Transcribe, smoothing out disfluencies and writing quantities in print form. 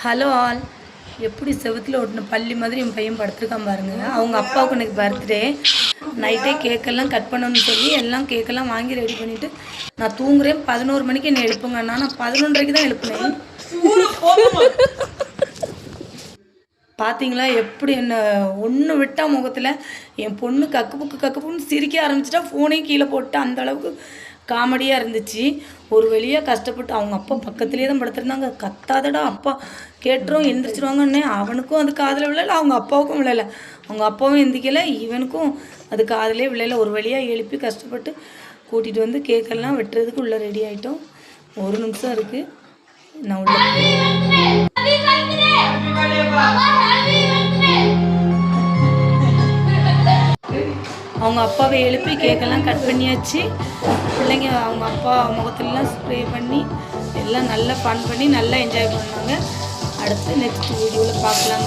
Hello all. எப்படி செவுத்தில் ஓட்டின பள்ளி மாதிரி என் பையன் படுத்துருக்கான் பாருங்க. அவங்க அப்பாவுக்கு எனக்கு பர்த்டே நைட்டே கேக்கெல்லாம் கட் பண்ணணும்னு சொல்லி எல்லாம் கேக்கெல்லாம் வாங்கி ரெடி பண்ணிவிட்டு நான் தூங்குறேன். 11 மணிக்கு என்னை எழுப்புங்கன்னா நான் 11:30 தான் எழுப்புனேன். பார்த்தீங்களா எப்படி என்ன ஒன்று விட்டால் முகத்தில் என் பொண்ணு கக்குப்புன்னு சிரிக்க ஆரம்பிச்சிட்டா. ஃபோனையும் கீழே போட்டு அந்த அளவுக்கு காமெடியாக இருந்துச்சு. ஒரு வழியாக கஷ்டப்பட்டு அவங்க அப்பா பக்கத்துலேயே தான் படுத்துருந்தாங்க. கத்தாதடா அப்பா கேட்டுரும் எந்திரிச்சிருவாங்கன்னே. அவனுக்கும் அது காதில் விழலை, அவங்க அப்பாவுக்கும் விழலை. அவங்க அப்பாவும் எந்திக்கலை, இவனுக்கும் அது காதிலே விழலை. ஒரு வழியாக எழுப்பி கஷ்டப்பட்டு கூட்டிகிட்டு வந்து கேக்கெல்லாம் வெட்டுறதுக்கு உள்ளே ரெடி ஆகிட்டோம். 1 நிமிஷம் இருக்குது, நான் உள்ள அவங்க அப்பாவை எழுப்பி கேக்கெல்லாம் கட் பண்ணியாச்சு. பிள்ளைங்க அவங்க அப்பா முகத்துலலாம் ஸ்ப்ரே பண்ணி எல்லாம் நல்லா ஃபன் பண்ணி நல்லா என்ஜாய் பண்ணாங்க. அடுத்து நெக்ஸ்ட் வீடியோவில் பார்க்கலாம்.